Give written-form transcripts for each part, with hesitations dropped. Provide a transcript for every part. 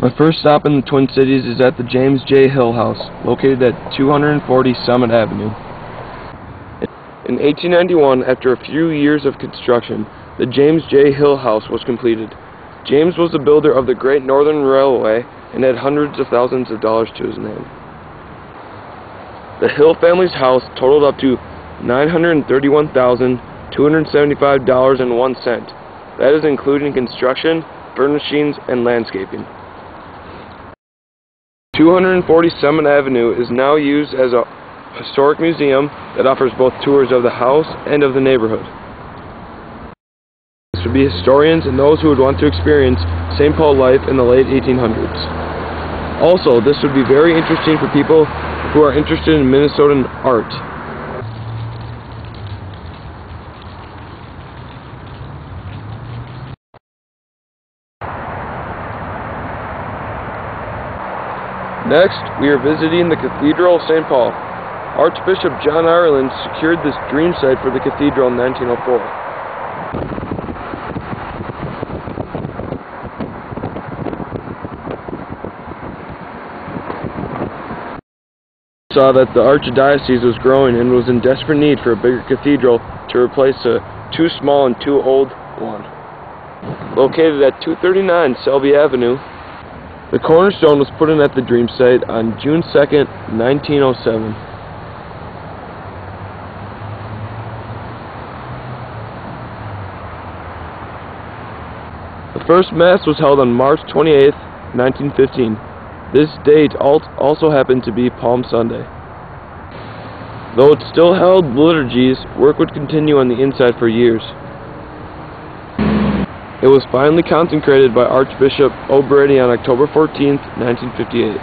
My first stop in the Twin Cities is at the James J. Hill House, located at 240 Summit Avenue. In 1891, after a few years of construction, the James J. Hill House was completed. James was the builder of the Great Northern Railway and had hundreds of thousands of dollars to his name. The Hill family's house totaled up to $931,275.01. That is including construction, furnishings, and landscaping. 240 Summit Avenue is now used as a historic museum that offers both tours of the house and of the neighborhood. This would be historians and those who would want to experience St. Paul life in the late 1800s. Also, this would be very interesting for people who are interested in Minnesotan art. Next, we are visiting the Cathedral of St. Paul. Archbishop John Ireland secured this dream site for the cathedral in 1904. Saw that the archdiocese was growing and was in desperate need for a bigger cathedral to replace a too small and too old one. Located at 239 Selby Avenue, the cornerstone was put in at the dream site on June 2nd, 1907. The first Mass was held on March 28th, 1915. This date also happened to be Palm Sunday. Though it still held liturgies, work would continue on the inside for years. It was finally consecrated by Archbishop O'Brady on October 14th, 1958.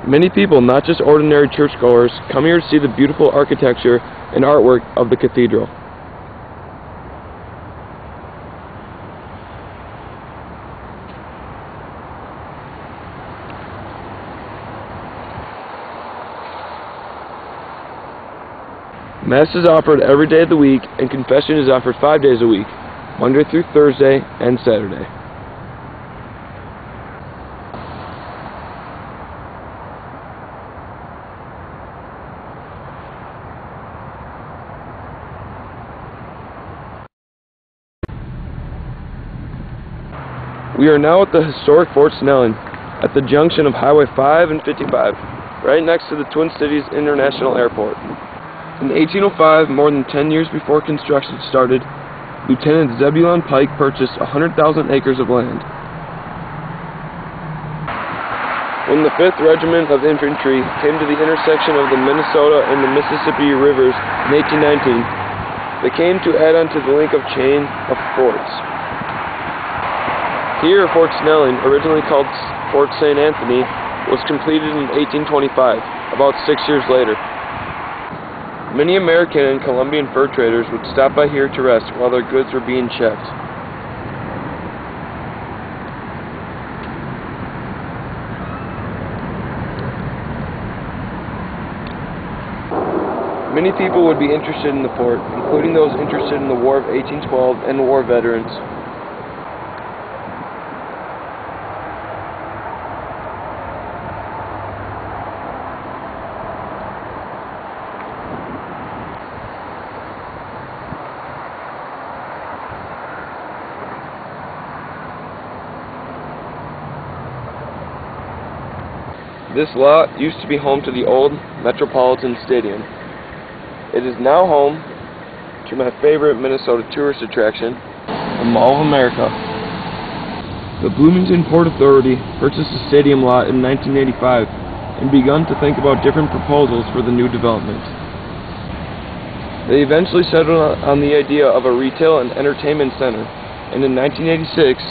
Many people, not just ordinary churchgoers, come here to see the beautiful architecture and artwork of the cathedral. Mass is offered every day of the week, and confession is offered 5 days a week, Monday through Thursday and Saturday. We are now at the historic Fort Snelling, at the junction of Highway 5 and 55, right next to the Twin Cities International Airport. In 1805, more than 10 years before construction started, Lieutenant Zebulon Pike purchased 100,000 acres of land. When the 5th Regiment of Infantry came to the intersection of the Minnesota and the Mississippi Rivers in 1819, they came to add on to the link of chain of forts. Here, Fort Snelling, originally called Fort St. Anthony, was completed in 1825, about 6 years later. Many American and Colombian fur traders would stop by here to rest while their goods were being checked. Many people would be interested in the fort, including those interested in the War of 1812 and war veterans. This lot used to be home to the old Metropolitan Stadium. It is now home to my favorite Minnesota tourist attraction, the Mall of America. The Bloomington Port Authority purchased the stadium lot in 1985 and begun to think about different proposals for the new development. They eventually settled on the idea of a retail and entertainment center, and in 1986,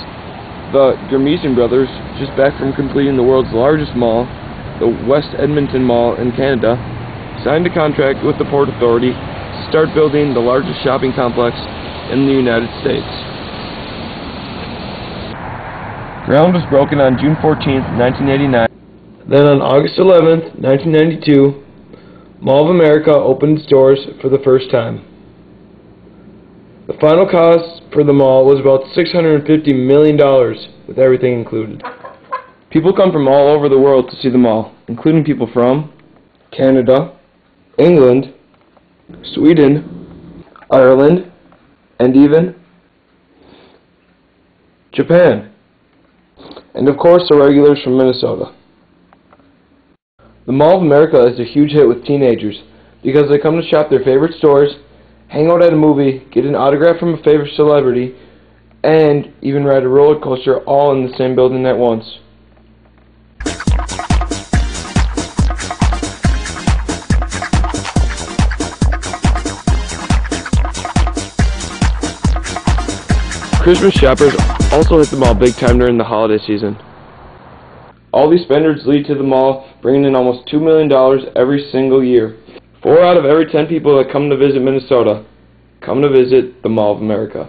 the Gurmeezan brothers, just back from completing the world's largest mall, the West Edmonton Mall in Canada, signed a contract with the Port Authority to start building the largest shopping complex in the United States. Ground was broken on June 14th, 1989. Then on August 11th, 1992, Mall of America opened its doors for the first time. The final cost for the mall was about $650 million with everything included. People come from all over the world to see the mall, including people from Canada, England, Sweden, Ireland, and even Japan. And of course the regulars from Minnesota. The Mall of America is a huge hit with teenagers because they come to shop their favorite stores, hang out at a movie, get an autograph from a favorite celebrity, and even ride a roller coaster all in the same building at once. Christmas shoppers also hit the mall big time during the holiday season. All these spenders lead to the mall, bringing in almost $2 million every single year. 4 out of every 10 people that come to visit Minnesota come to visit the Mall of America.